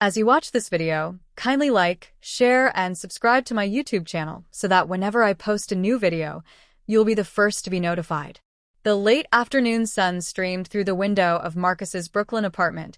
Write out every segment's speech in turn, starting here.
As you watch this video, kindly like, share, and subscribe to my YouTube channel so that whenever I post a new video, you'll be the first to be notified. The late afternoon sun streamed through the window of Marcus's Brooklyn apartment,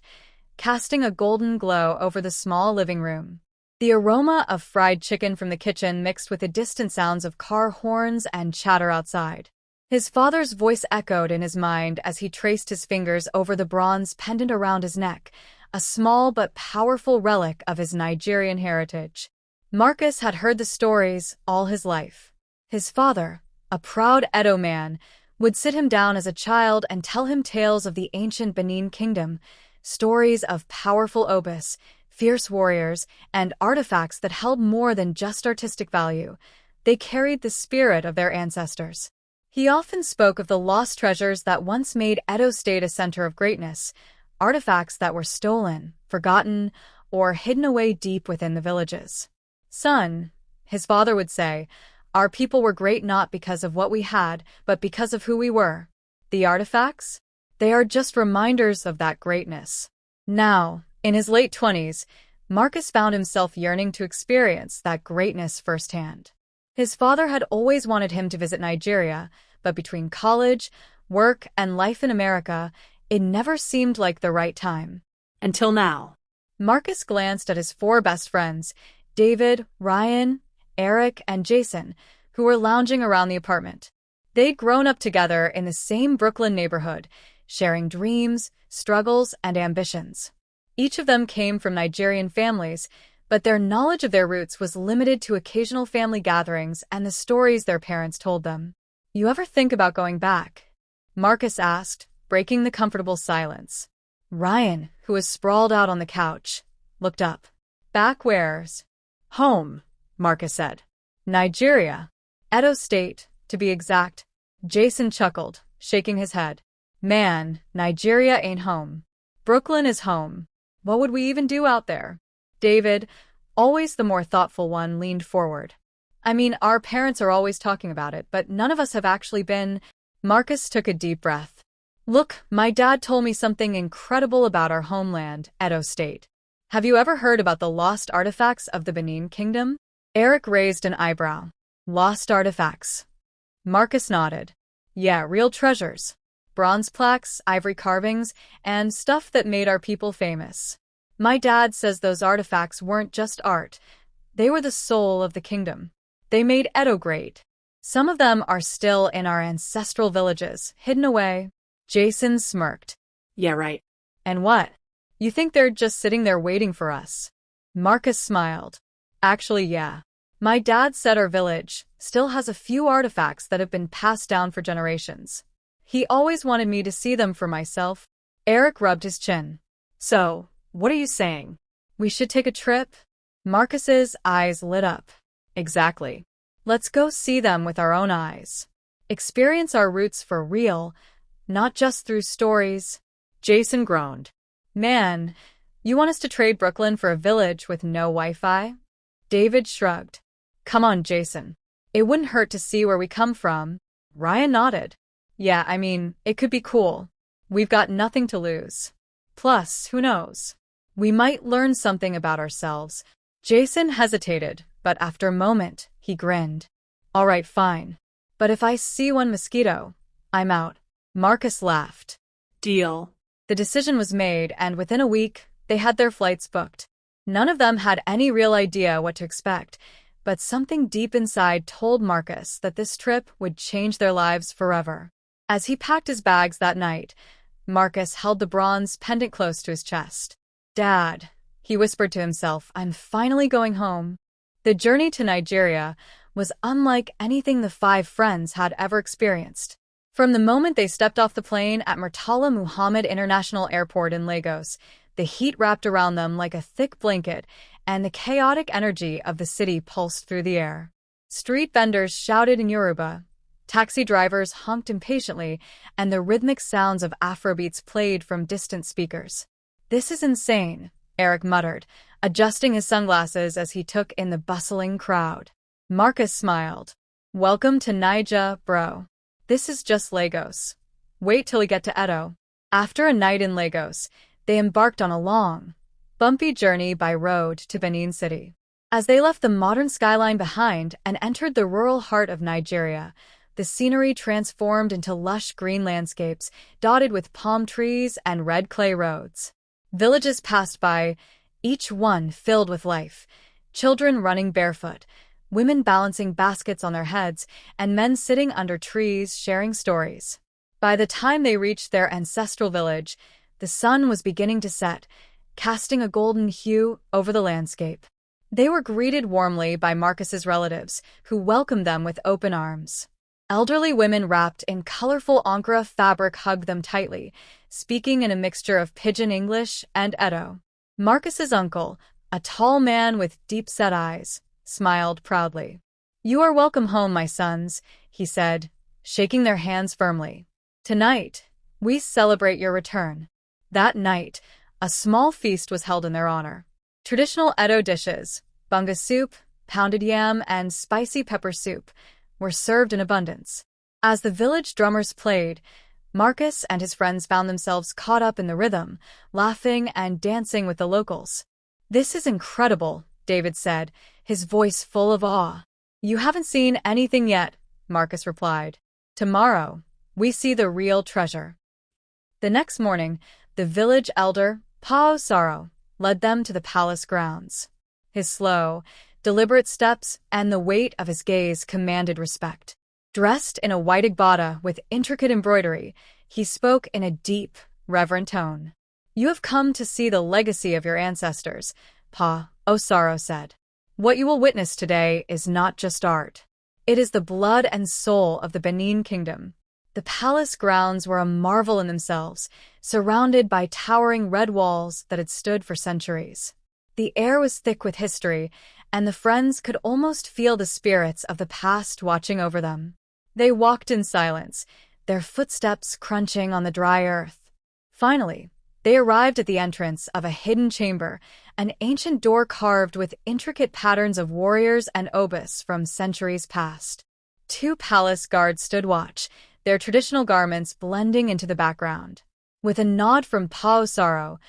casting a golden glow over the small living room. The aroma of fried chicken from the kitchen mixed with the distant sounds of car horns and chatter outside. His father's voice echoed in his mind as he traced his fingers over the bronze pendant around his neck, a small but powerful relic of his Nigerian heritage. Marcus had heard the stories all his life. His father, a proud Edo man, would sit him down as a child and tell him tales of the ancient Benin kingdom, stories of powerful obis, fierce warriors, and artifacts that held more than just artistic value. They carried the spirit of their ancestors. He often spoke of the lost treasures that once made Edo State a center of greatness, artifacts that were stolen, forgotten, or hidden away deep within the villages. "Son," his father would say, "our people were great not because of what we had, but because of who we were. The artifacts? They are just reminders of that greatness." Now, in his late 20s, Marcus found himself yearning to experience that greatness firsthand. His father had always wanted him to visit Nigeria, but between college, work, and life in America, it never seemed like the right time. Until now. Marcus glanced at his four best friends, David, Ryan, Eric, and Jason, who were lounging around the apartment. They'd grown up together in the same Brooklyn neighborhood, sharing dreams, struggles, and ambitions. Each of them came from Nigerian families, but their knowledge of their roots was limited to occasional family gatherings and the stories their parents told them. "You ever think about going back?" Marcus asked, breaking the comfortable silence. Ryan, who was sprawled out on the couch, looked up. "Back where's?" "Home," Marcus said. "Nigeria. Edo State, to be exact." Jason chuckled, shaking his head. "Man, Nigeria ain't home. Brooklyn is home. What would we even do out there?" David, always the more thoughtful one, leaned forward. "I mean, our parents are always talking about it, but none of us have actually been." Marcus took a deep breath. "Look, my dad told me something incredible about our homeland, Edo State. Have you ever heard about the lost artifacts of the Benin kingdom?" Eric raised an eyebrow. "Lost artifacts?" Marcus nodded. "Yeah, real treasures. Bronze plaques, ivory carvings, and stuff that made our people famous. My dad says those artifacts weren't just art. They were the soul of the kingdom. They made Edo great. Some of them are still in our ancestral villages, hidden away." Jason smirked. "Yeah, right. "And what? You think they're just sitting there waiting for us?" Marcus smiled. "Actually, yeah. My dad said our village still has a few artifacts that have been passed down for generations. He always wanted me to see them for myself." Eric rubbed his chin. "So, what are you saying? We should take a trip?" Marcus's eyes lit up. "Exactly. Let's go see them with our own eyes. Experience our roots for real, not just through stories." Jason groaned. "Man, you want us to trade Brooklyn for a village with no Wi-Fi?" David shrugged. "Come on, Jason. It wouldn't hurt to see where we come from." Ryan nodded. "Yeah, I mean, it could be cool. We've got nothing to lose. Plus, who knows? We might learn something about ourselves." Jason hesitated, but after a moment, he grinned. "All right, fine. But if I see one mosquito, I'm out." Marcus laughed. "Deal." The decision was made, and within a week, they had their flights booked. None of them had any real idea what to expect, but something deep inside told Marcus that this trip would change their lives forever. As he packed his bags that night, Marcus held the bronze pendant close to his chest. "Dad," he whispered to himself, "I'm finally going home." The journey to Nigeria was unlike anything the five friends had ever experienced. From the moment they stepped off the plane at Murtala Muhammad International Airport in Lagos, the heat wrapped around them like a thick blanket, and the chaotic energy of the city pulsed through the air. Street vendors shouted in Yoruba, taxi drivers honked impatiently, and the rhythmic sounds of Afrobeats played from distant speakers. "This is insane," Eric muttered, adjusting his sunglasses as he took in the bustling crowd. Marcus smiled. "Welcome to Naija, bro. This is just Lagos. Wait till we get to Edo." After a night in Lagos, they embarked on a long, bumpy journey by road to Benin City. As they left the modern skyline behind and entered the rural heart of Nigeria, the scenery transformed into lush green landscapes dotted with palm trees and red clay roads. Villages passed by, each one filled with life. Children running barefoot, women balancing baskets on their heads, and men sitting under trees sharing stories. By the time they reached their ancestral village, the sun was beginning to set, casting a golden hue over the landscape. They were greeted warmly by Marcus's relatives, who welcomed them with open arms. Elderly women wrapped in colorful Ankara fabric hugged them tightly, speaking in a mixture of Pidgin English and Edo. Marcus's uncle, a tall man with deep-set eyes, smiled proudly. "You are welcome home, my sons," he said, shaking their hands firmly. "Tonight, we celebrate your return." That night, a small feast was held in their honor. Traditional Edo dishes, bunga soup, pounded yam, and spicy pepper soup, were served in abundance. As the village drummers played, Marcus and his friends found themselves caught up in the rhythm, laughing and dancing with the locals. "This is incredible," David said, his voice full of awe. "You haven't seen anything yet," Marcus replied. "Tomorrow, we see the real treasure." The next morning, the village elder, Pa Osaro, led them to the palace grounds. His slow, deliberate steps and the weight of his gaze commanded respect. Dressed in a white agbada with intricate embroidery, he spoke in a deep, reverent tone. "You have come to see the legacy of your ancestors," Pa Osaro said. "What you will witness today is not just art. It is the blood and soul of the Benin Kingdom." The palace grounds were a marvel in themselves, surrounded by towering red walls that had stood for centuries. The air was thick with history, and the friends could almost feel the spirits of the past watching over them. They walked in silence, their footsteps crunching on the dry earth. Finally, they arrived at the entrance of a hidden chamber, an ancient door carved with intricate patterns of warriors and obus from centuries past. Two palace guards stood watch, their traditional garments blending into the background. With a nod from Pa Osaro,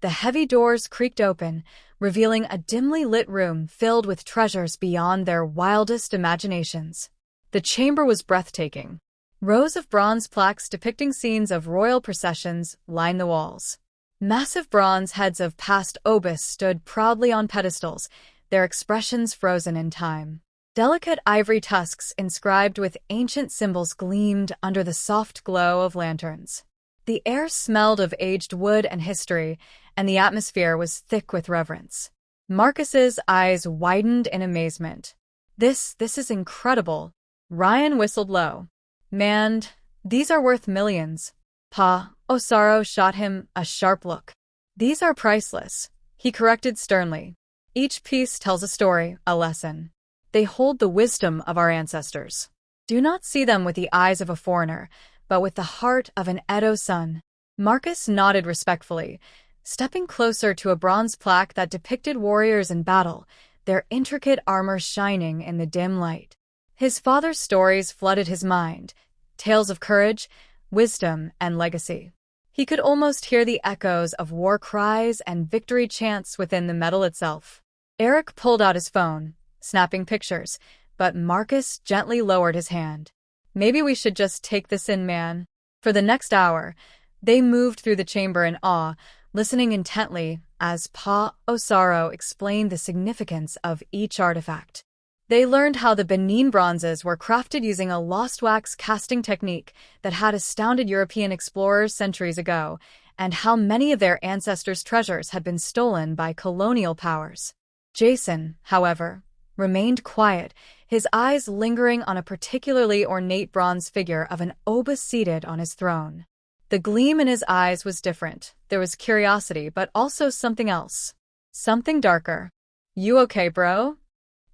the heavy doors creaked open, revealing a dimly lit room filled with treasures beyond their wildest imaginations. The chamber was breathtaking. Rows of bronze plaques depicting scenes of royal processions lined the walls. Massive bronze heads of past obus stood proudly on pedestals, their expressions frozen in time. Delicate ivory tusks inscribed with ancient symbols gleamed under the soft glow of lanterns. The air smelled of aged wood and history, and the atmosphere was thick with reverence. Marcus's eyes widened in amazement. This is incredible." Ryan whistled low. "Man, these are worth millions." Pa Osaro shot him a sharp look. "These are priceless," he corrected sternly. "Each piece tells a story, a lesson. They hold the wisdom of our ancestors. Do not see them with the eyes of a foreigner, but with the heart of an Edo son." Marcus nodded respectfully, stepping closer to a bronze plaque that depicted warriors in battle, their intricate armor shining in the dim light. His father's stories flooded his mind, tales of courage, wisdom, and legacy. He could almost hear the echoes of war cries and victory chants within the metal itself. Eric pulled out his phone, snapping pictures, but Marcus gently lowered his hand. "Maybe we should just take this in, man." For the next hour, they moved through the chamber in awe, listening intently as Pa Osaro explained the significance of each artifact. They learned how the Benin bronzes were crafted using a lost wax casting technique that had astounded European explorers centuries ago, and how many of their ancestors' treasures had been stolen by colonial powers. Jason, however, remained quiet, his eyes lingering on a particularly ornate bronze figure of an obus seated on his throne. The gleam in his eyes was different. There was curiosity, but also something else. Something darker. "You okay, bro?"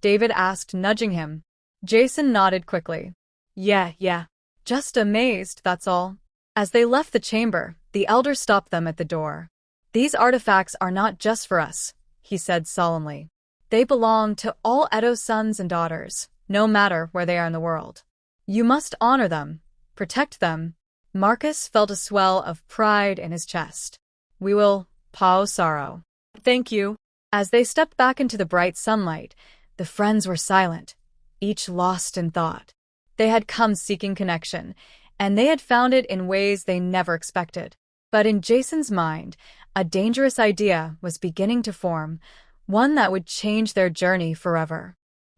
David asked, nudging him. Jason nodded quickly. Yeah. Just amazed, that's all." As they left the chamber, the elder stopped them at the door. "These artifacts are not just for us," he said solemnly. "They belong to all Edo sons and daughters, no matter where they are in the world. You must honor them, protect them." Marcus felt a swell of pride in his chest. "We will, Pa Osaro." Thank you. As they stepped back into the bright sunlight, the friends were silent, each lost in thought. They had come seeking connection, and they had found it in ways they never expected. But in Jason's mind, a dangerous idea was beginning to form, one that would change their journey forever.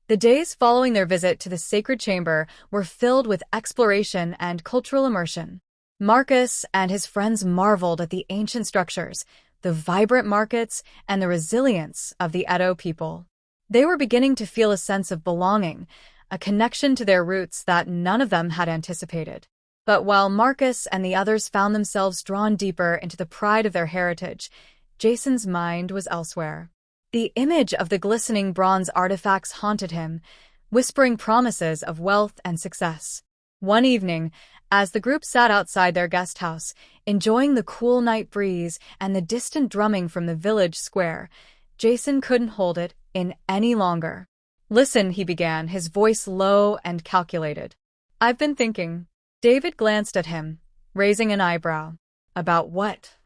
The days following their visit to the sacred chamber were filled with exploration and cultural immersion. Marcus and his friends marveled at the ancient structures, the vibrant markets, and the resilience of the Edo people. They were beginning to feel a sense of belonging, a connection to their roots that none of them had anticipated. But while Marcus and the others found themselves drawn deeper into the pride of their heritage, Jason's mind was elsewhere. The image of the glistening bronze artifacts haunted him, whispering promises of wealth and success. One evening, as the group sat outside their guest house, enjoying the cool night breeze and the distant drumming from the village square, Jason couldn't hold it in any longer. "Listen," he began, his voice low and calculated. "I've been thinking." David glanced at him, raising an eyebrow. "About what?"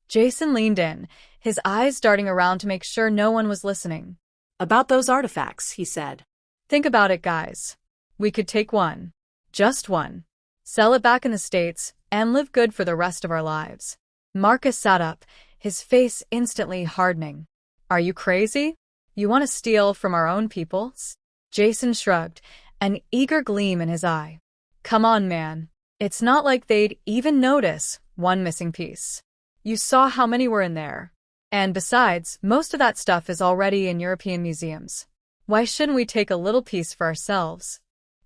Jason leaned in, his eyes darting around to make sure no one was listening. About those artifacts, he said. "Think about it, guys. We could take one. Just one. Sell it back in the States, and live good for the rest of our lives." Marcus sat up, his face instantly hardening. "Are you crazy? You want to steal from our own people?" Jason shrugged, an eager gleam in his eye. "Come on, man. It's not like they'd even notice one missing piece. You saw how many were in there. And besides, most of that stuff is already in European museums. Why shouldn't we take a little piece for ourselves?"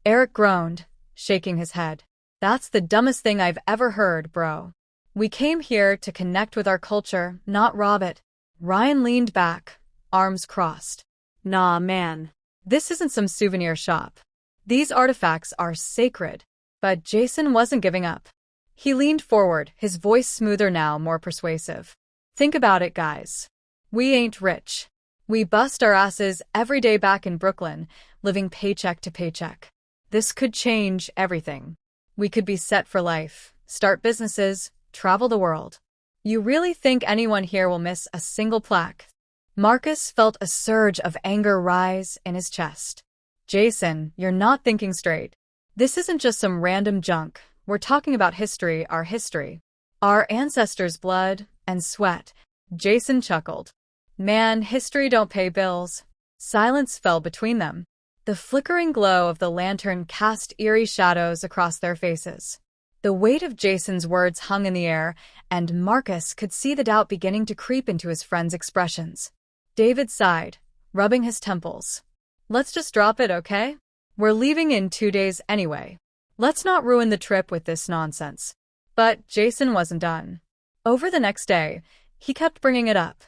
Eric groaned, shaking his head. "That's the dumbest thing I've ever heard, bro. We came here to connect with our culture, not rob it." Ryan leaned back, arms crossed. "Nah, man. This isn't some souvenir shop. These artifacts are sacred." But Jason wasn't giving up. He leaned forward, his voice smoother now, more persuasive. "Think about it, guys. We ain't rich. We bust our asses every day back in Brooklyn, living paycheck to paycheck. This could change everything. We could be set for life, start businesses, travel the world. You really think anyone here will miss a single plaque?" Marcus felt a surge of anger rise in his chest. "Jason, you're not thinking straight. This isn't just some random junk. We're talking about history, our history. Our ancestors' blood and sweat." Jason chuckled. "Man, history don't pay bills." Silence fell between them. The flickering glow of the lantern cast eerie shadows across their faces. The weight of Jason's words hung in the air, and Marcus could see the doubt beginning to creep into his friend's expressions. David sighed, rubbing his temples. "Let's just drop it, okay? We're leaving in 2 days anyway. Let's not ruin the trip with this nonsense." But Jason wasn't done. Over the next day, he kept bringing it up,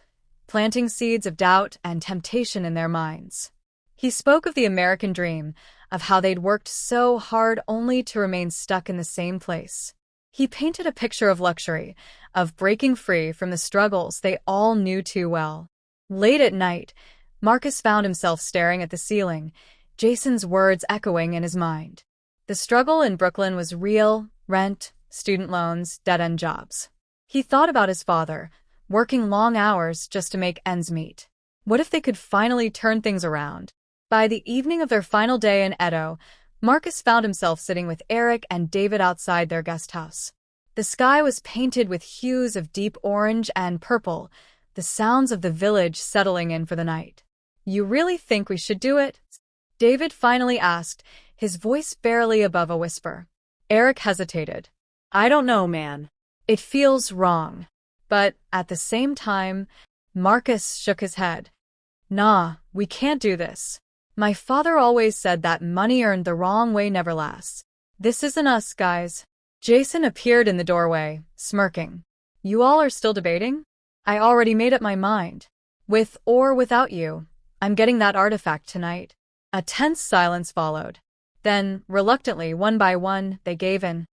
planting seeds of doubt and temptation in their minds. He spoke of the American dream, of how they'd worked so hard only to remain stuck in the same place. He painted a picture of luxury, of breaking free from the struggles they all knew too well. Late at night, Marcus found himself staring at the ceiling, Jason's words echoing in his mind. The struggle in Brooklyn was real: rent, student loans, dead-end jobs. He thought about his father, working long hours just to make ends meet. What if they could finally turn things around? By the evening of their final day in Edo, Marcus found himself sitting with Eric and David outside their guest house. The sky was painted with hues of deep orange and purple, the sounds of the village settling in for the night. "You really think we should do it?" David finally asked, his voice barely above a whisper. Eric hesitated. "I don't know, man. It feels wrong." But at the same time, Marcus shook his head. "Nah, we can't do this. My father always said that money earned the wrong way never lasts. This isn't us, guys." Jason appeared in the doorway, smirking. "You all are still debating? I already made up my mind. With or without you, I'm getting that artifact tonight." A tense silence followed. Then, reluctantly, one by one, they gave in.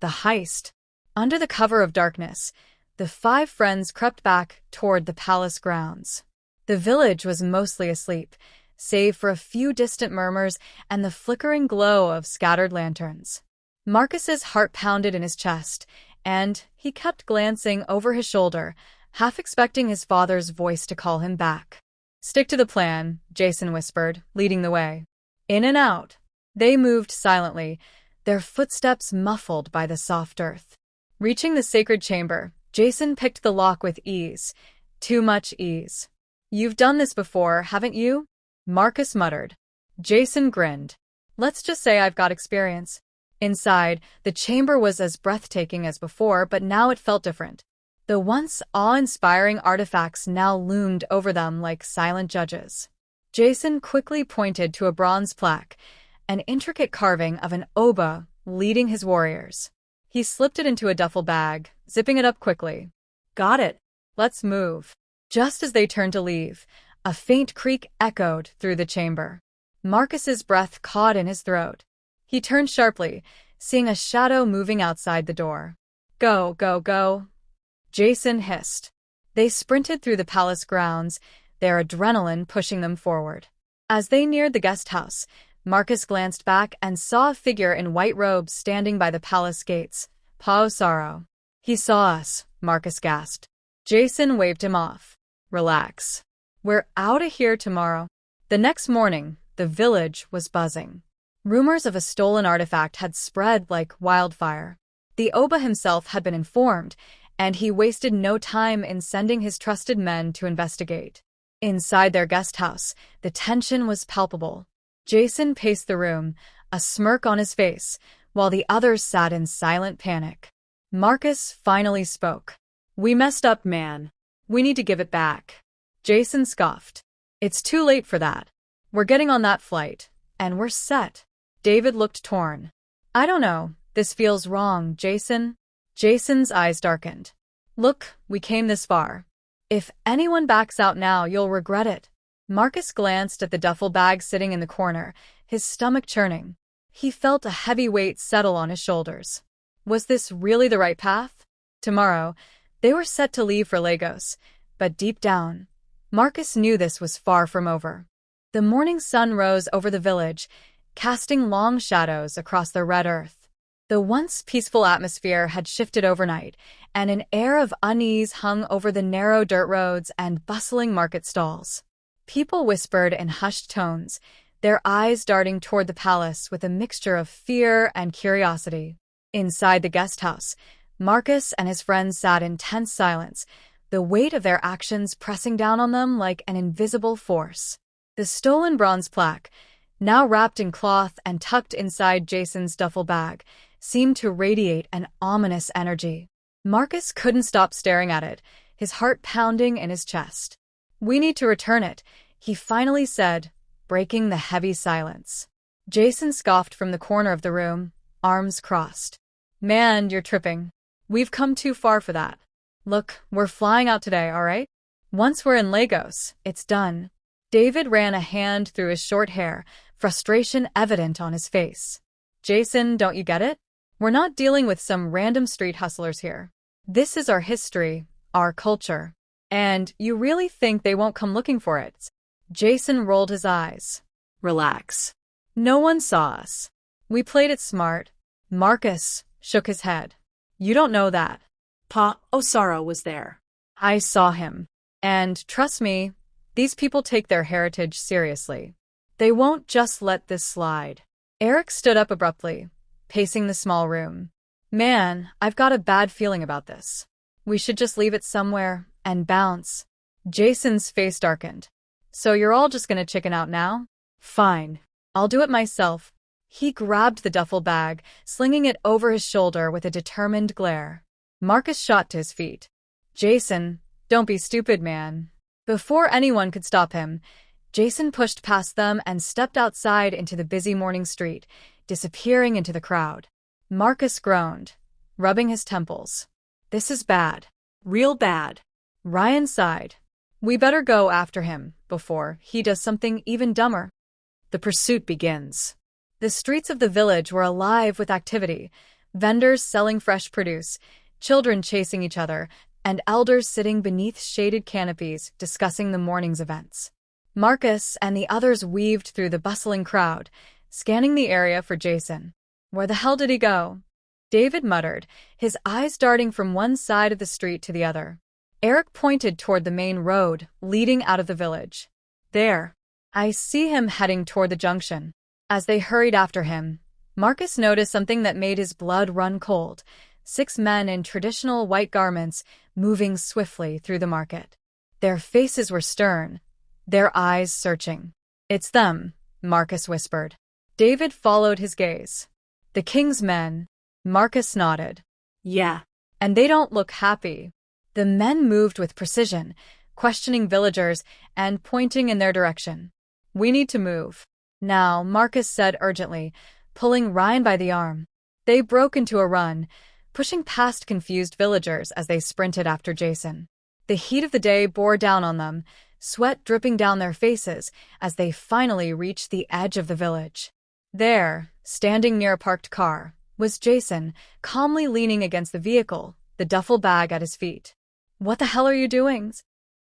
The heist. Under the cover of darkness, the 5 friends crept back toward the palace grounds. The village was mostly asleep, save for a few distant murmurs and the flickering glow of scattered lanterns. Marcus's heart pounded in his chest, and he kept glancing over his shoulder, half expecting his father's voice to call him back. "Stick to the plan," Jason whispered, leading the way. In and out. They moved silently, their footsteps muffled by the soft earth. Reaching the sacred chamber, Jason picked the lock with ease. Too much ease. "You've done this before, haven't you?" Marcus muttered. Jason grinned. "Let's just say I've got experience." Inside, the chamber was as breathtaking as before, but now it felt different. The once awe-inspiring artifacts now loomed over them like silent judges. Jason quickly pointed to a bronze plaque, an intricate carving of an oba leading his warriors. He slipped it into a duffel bag, zipping it up quickly. "Got it. Let's move." Just as they turned to leave, a faint creak echoed through the chamber. Marcus's breath caught in his throat. He turned sharply, seeing a shadow moving outside the door. "Go, go, go," Jason hissed. They sprinted through the palace grounds, their adrenaline pushing them forward. As they neared the guest house, Marcus glanced back and saw a figure in white robes standing by the palace gates. "Pao Sorrow." "He saw us," Marcus gasped. Jason waved him off. "Relax. We're out of here tomorrow." The next morning, the village was buzzing. Rumors of a stolen artifact had spread like wildfire. The Oba himself had been informed, and he wasted no time in sending his trusted men to investigate. Inside their guest house, the tension was palpable. Jason paced the room, a smirk on his face, while the others sat in silent panic. Marcus finally spoke. "We messed up, man. We need to give it back." Jason scoffed. "It's too late for that. We're getting on that flight, and we're set." David looked torn. "I don't know. This feels wrong, Jason." Jason's eyes darkened. "Look, we came this far. If anyone backs out now, you'll regret it." Marcus glanced at the duffel bag sitting in the corner, his stomach churning. He felt a heavy weight settle on his shoulders. Was this really the right path? Tomorrow, they were set to leave for Lagos, but deep down, Marcus knew this was far from over. The morning sun rose over the village, casting long shadows across the red earth. The once peaceful atmosphere had shifted overnight, and an air of unease hung over the narrow dirt roads and bustling market stalls. People whispered in hushed tones, their eyes darting toward the palace with a mixture of fear and curiosity. Inside the guest house, Marcus and his friends sat in tense silence, the weight of their actions pressing down on them like an invisible force. The stolen bronze plaque, now wrapped in cloth and tucked inside Jason's duffel bag, seemed to radiate an ominous energy. Marcus couldn't stop staring at it, his heart pounding in his chest. "We need to return it," he finally said, breaking the heavy silence. Jason scoffed from the corner of the room, arms crossed. "Man, you're tripping. We've come too far for that. Look, we're flying out today, all right? Once we're in Lagos, it's done." David ran a hand through his short hair, frustration evident on his face. "Jason, don't you get it? We're not dealing with some random street hustlers here. This is our history, our culture. And you really think they won't come looking for it?" Jason rolled his eyes. "Relax. No one saw us. We played it smart." Marcus shook his head. "You don't know that. Pa Osaro was there. I saw him. And trust me, these people take their heritage seriously. They won't just let this slide." Eric stood up abruptly, pacing the small room. "Man, I've got a bad feeling about this. We should just leave it somewhere and bounce." Jason's face darkened. "So you're all just gonna chicken out now? Fine. I'll do it myself." He grabbed the duffel bag, slinging it over his shoulder with a determined glare. Marcus shot to his feet. "Jason, don't be stupid, man." Before anyone could stop him, Jason pushed past them and stepped outside into the busy morning street, disappearing into the crowd. Marcus groaned, rubbing his temples. "This is bad. Real bad." Ryan sighed. "We better go after him before he does something even dumber." The pursuit begins. The streets of the village were alive with activity, vendors selling fresh produce, children chasing each other, and elders sitting beneath shaded canopies discussing the morning's events. Marcus and the others weaved through the bustling crowd, scanning the area for Jason. "Where the hell did he go?" David muttered, his eyes darting from one side of the street to the other. Eric pointed toward the main road leading out of the village. There. I see him heading toward the junction. As they hurried after him, Marcus noticed something that made his blood run cold. 6 men in traditional white garments moving swiftly through the market. Their faces were stern, their eyes searching. It's them, Marcus whispered. David followed his gaze. The king's men. Marcus nodded. Yeah. And they don't look happy. The men moved with precision, questioning villagers and pointing in their direction. We need to move. Now, Marcus said urgently, pulling Ryan by the arm. They broke into a run, pushing past confused villagers as they sprinted after Jason. The heat of the day bore down on them, sweat dripping down their faces as they finally reached the edge of the village. There, standing near a parked car, was Jason, calmly leaning against the vehicle, the duffel bag at his feet. What the hell are you doing?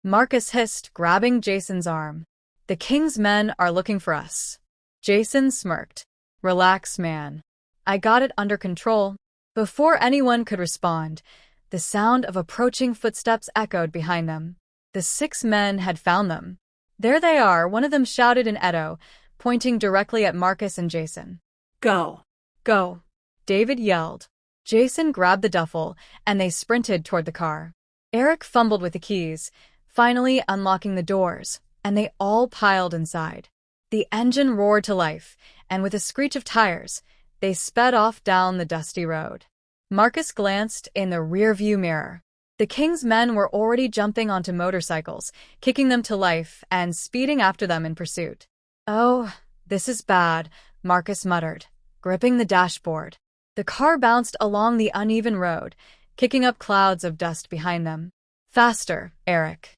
Marcus hissed, grabbing Jason's arm. The king's men are looking for us. Jason smirked. Relax, man. I got it under control. Before anyone could respond, the sound of approaching footsteps echoed behind them. The 6 men had found them. There they are, one of them shouted in Edo, pointing directly at Marcus and Jason. Go. Go. David yelled. Jason grabbed the duffel, and they sprinted toward the car. Eric fumbled with the keys, finally unlocking the doors, and they all piled inside. The engine roared to life, and with a screech of tires, they sped off down the dusty road. Marcus glanced in the rearview mirror. The king's men were already jumping onto motorcycles, kicking them to life, and speeding after them in pursuit. Oh, this is bad, Marcus muttered, gripping the dashboard. The car bounced along the uneven road, kicking up clouds of dust behind them. Faster, Eric.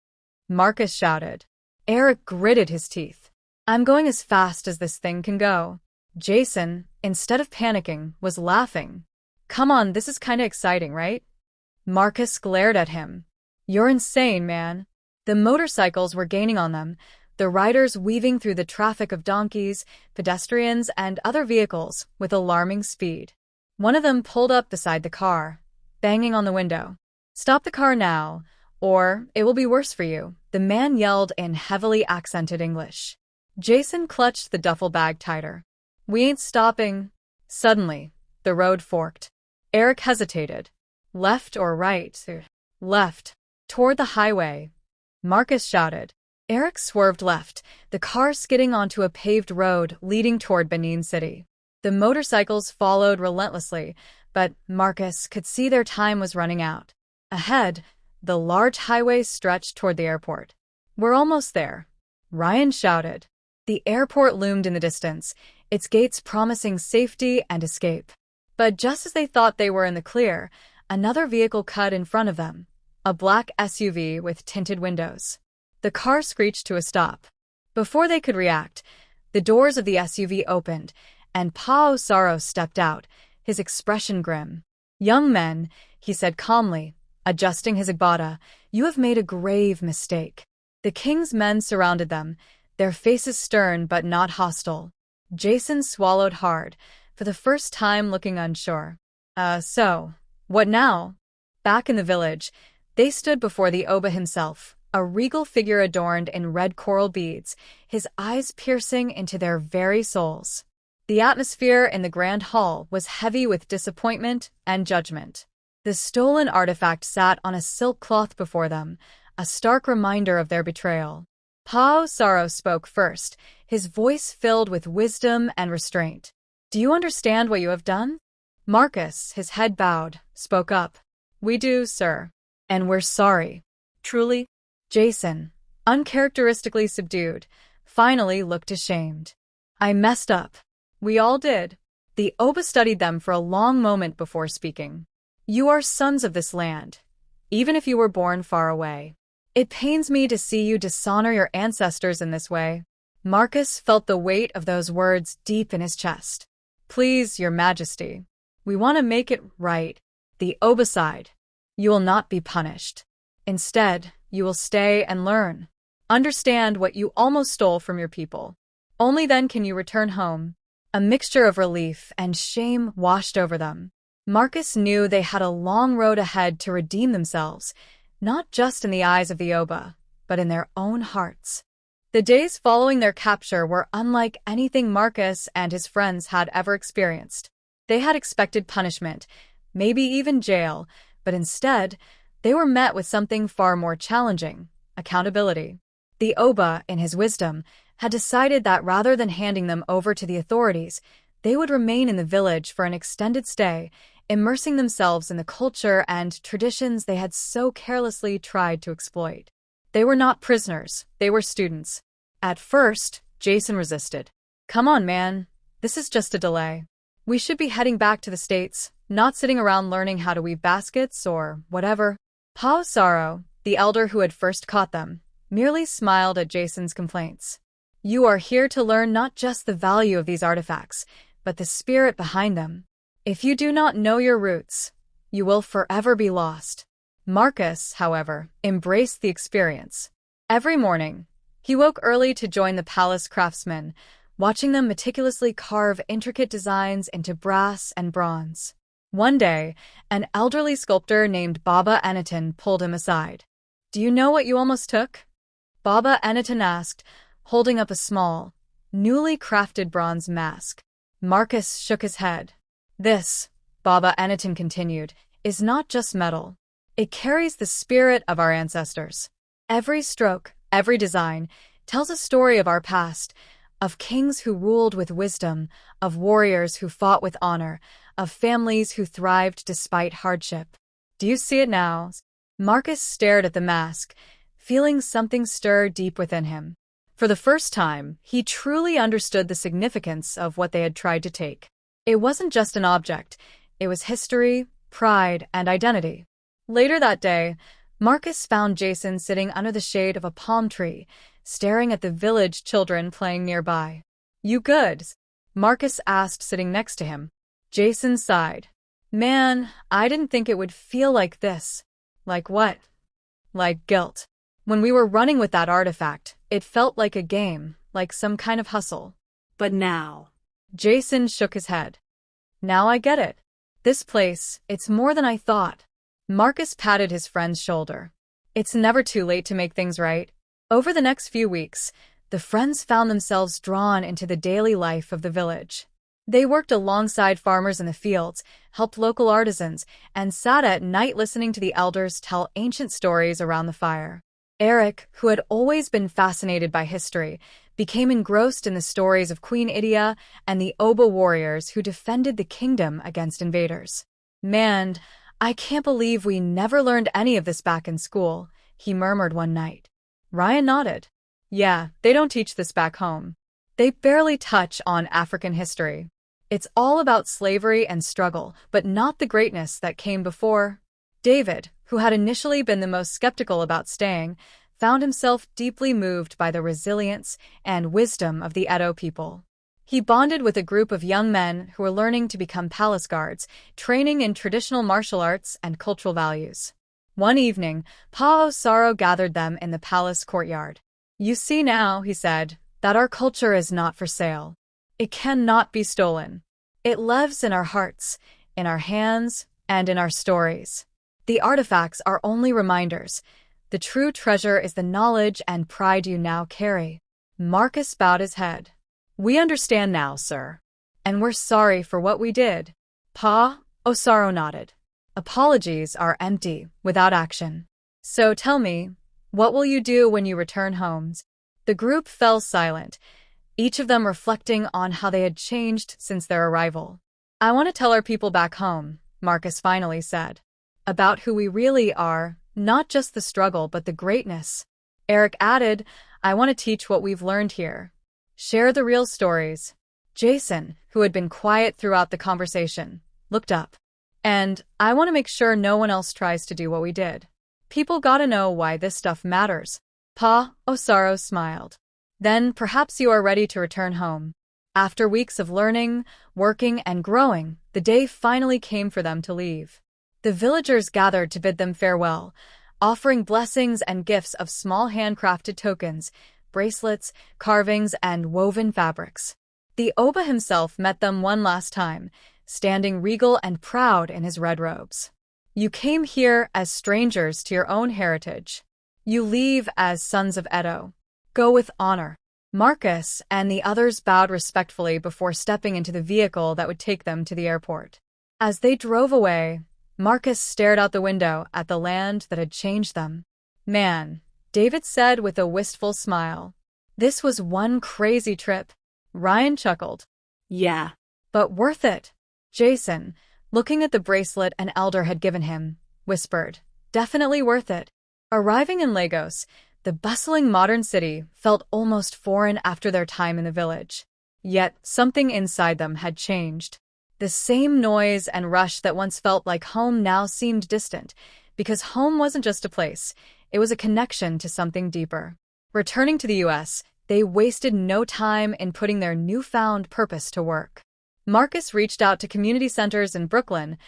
Marcus shouted. Eric gritted his teeth. I'm going as fast as this thing can go. Jason, instead of panicking, was laughing. Come on, this is kinda exciting, right? Marcus glared at him. You're insane, man. The motorcycles were gaining on them, the riders weaving through the traffic of donkeys, pedestrians, and other vehicles with alarming speed. One of them pulled up beside the car, banging on the window. Stop the car now, or it will be worse for you, the man yelled in heavily accented English. Jason clutched the duffel bag tighter. We ain't stopping. Suddenly, the road forked. Eric hesitated. Left or right? Left. Toward the highway. Marcus shouted. Eric swerved left, the car skidding onto a paved road leading toward Benin City. The motorcycles followed relentlessly, but Marcus could see their time was running out. Ahead, the large highway stretched toward the airport. We're almost there, Ryan shouted. The airport loomed in the distance, its gates promising safety and escape. But just as they thought they were in the clear, another vehicle cut in front of them, a black SUV with tinted windows. The car screeched to a stop. Before they could react, the doors of the SUV opened, and Pao Saro stepped out, his expression grim. Young men, he said calmly, adjusting his agbada, you have made a grave mistake. The king's men surrounded them, their faces stern but not hostile. Jason swallowed hard, for the first time looking unsure. So, what now? Back in the village, they stood before the Oba himself, a regal figure adorned in red coral beads, his eyes piercing into their very souls. The atmosphere in the grand hall was heavy with disappointment and judgment. The stolen artifact sat on a silk cloth before them, a stark reminder of their betrayal. Pao Saro spoke first, his voice filled with wisdom and restraint. Do you understand what you have done? Marcus, his head bowed, spoke up. We do, sir. And we're sorry. Truly? Jason, uncharacteristically subdued, finally looked ashamed. I messed up. We all did. The Oba studied them for a long moment before speaking. You are sons of this land, even if you were born far away. It pains me to see you dishonor your ancestors in this way. Marcus felt the weight of those words deep in his chest. Please, your majesty. We want to make it right. The Oba sighed. You will not be punished. Instead, you will stay and learn. Understand what you almost stole from your people. Only then can you return home. A mixture of relief and shame washed over them. Marcus knew they had a long road ahead to redeem themselves. not just in the eyes of the Oba, but in their own hearts. The days following their capture were unlike anything Marcus and his friends had ever experienced. They had expected punishment, maybe even jail, but instead, they were met with something far more challenging: accountability. The Oba, in his wisdom, had decided that rather than handing them over to the authorities, they would remain in the village for an extended stay, immersing themselves in the culture and traditions they had so carelessly tried to exploit. They were not prisoners, they were students. At first, Jason resisted. "Come on, man. This is just a delay. We should be heading back to the States, not sitting around learning how to weave baskets or whatever." Pa Osaro, the elder who had first caught them, merely smiled at Jason's complaints. "You are here to learn not just the value of these artifacts, but the spirit behind them. If you do not know your roots, you will forever be lost." Marcus, however, embraced the experience. Every morning, he woke early to join the palace craftsmen, watching them meticulously carve intricate designs into brass and bronze. One day, an elderly sculptor named Baba Eniton pulled him aside. "Do you know what you almost took?" Baba Eniton asked, holding up a small, newly crafted bronze mask. Marcus shook his head. "This," Baba Eniton continued, "is not just metal. It carries the spirit of our ancestors. Every stroke, every design, tells a story of our past, of kings who ruled with wisdom, of warriors who fought with honor, of families who thrived despite hardship. Do you see it now?" Marcus stared at the mask, feeling something stir deep within him. For the first time, he truly understood the significance of what they had tried to take. It wasn't just an object, it was history, pride, and identity. Later that day, Marcus found Jason sitting under the shade of a palm tree, staring at the village children playing nearby. "You good?" Marcus asked, sitting next to him. Jason sighed. "Man, I didn't think it would feel like this." "Like what?" "Like guilt. When we were running with that artifact, it felt like a game, like some kind of hustle. But now..." Jason shook his head. "Now I get it. This place, it's more than I thought." Marcus patted his friend's shoulder. "It's never too late to make things right." Over the next few weeks, the friends found themselves drawn into the daily life of the village. They worked alongside farmers in the fields, helped local artisans, and sat at night listening to the elders tell ancient stories around the fire. Eric, who had always been fascinated by history, became engrossed in the stories of Queen Idia and the Oba warriors who defended the kingdom against invaders. "Man, I can't believe we never learned any of this back in school," he murmured one night. Ryan nodded. "Yeah, they don't teach this back home. They barely touch on African history. It's all about slavery and struggle, but not the greatness that came before." David, who had initially been the most skeptical about staying, found himself deeply moved by the resilience and wisdom of the Edo people. He bonded with a group of young men who were learning to become palace guards, training in traditional martial arts and cultural values. One evening, Pa Osaro gathered them in the palace courtyard. "You see now," he said, "that our culture is not for sale. It cannot be stolen. It lives in our hearts, in our hands, and in our stories. The artifacts are only reminders. The true treasure is the knowledge and pride you now carry." Marcus bowed his head. "We understand now, sir. And we're sorry for what we did." Pa Osaro nodded. "Apologies are empty, without action. So tell me, what will you do when you return home?" The group fell silent, each of them reflecting on how they had changed since their arrival. "I want to tell our people back home," Marcus finally said. "About who we really are, not just the struggle but the greatness." Eric added, "I want to teach what we've learned here. Share the real stories." Jason, who had been quiet throughout the conversation, looked up. "And I want to make sure no one else tries to do what we did. People gotta know why this stuff matters." Pa Osaro smiled. "Then perhaps you are ready to return home." After weeks of learning, working, and growing, the day finally came for them to leave. The villagers gathered to bid them farewell, offering blessings and gifts of small handcrafted tokens, bracelets, carvings, and woven fabrics. The Oba himself met them one last time, standing regal and proud in his red robes. You came here as strangers to your own heritage. You leave as sons of Edo. Go with honor." Marcus and the others bowed respectfully before stepping into the vehicle that would take them to the airport. As they drove away, Marcus stared out the window at the land that had changed them. "Man," David said with a wistful smile. "This was one crazy trip." Ryan chuckled. Yeah. "But worth it." Jason, looking at the bracelet an elder had given him, whispered, "Definitely worth it." Arriving in Lagos, the bustling modern city felt almost foreign after their time in the village. Yet something inside them had changed. The same noise and rush that once felt like home now seemed distant, because home wasn't just a place, it was a connection to something deeper. Returning to the US, they wasted no time in putting their newfound purpose to work. Marcus reached out to community centers in Brooklyn,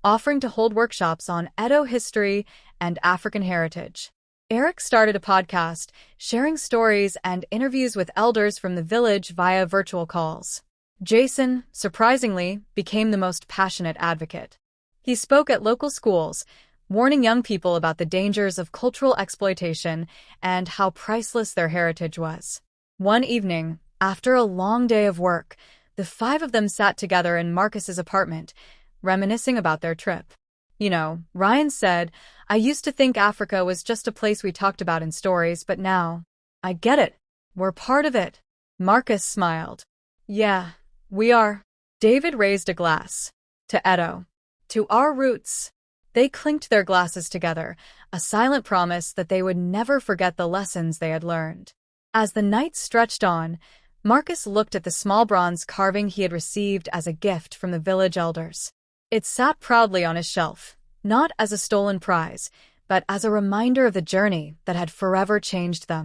offering to hold workshops on Edo history and African heritage. Eric started a podcast, sharing stories and interviews with elders from the village via virtual calls. Jason, surprisingly, became the most passionate advocate. He spoke at local schools, warning young people about the dangers of cultural exploitation and how priceless their heritage was. One evening, after a long day of work, the five of them sat together in Marcus's apartment, reminiscing about their trip. "You know," Ryan said, "I used to think Africa was just a place we talked about in stories, but now, I get it. We're part of it." Marcus smiled. "Yeah, we are." David raised a glass. "To Edo. To our roots." They clinked their glasses together, a silent promise that they would never forget the lessons they had learned. As the night stretched on, Marcus looked at the small bronze carving he had received as a gift from the village elders. It sat proudly on his shelf, not as a stolen prize, but as a reminder of the journey that had forever changed them.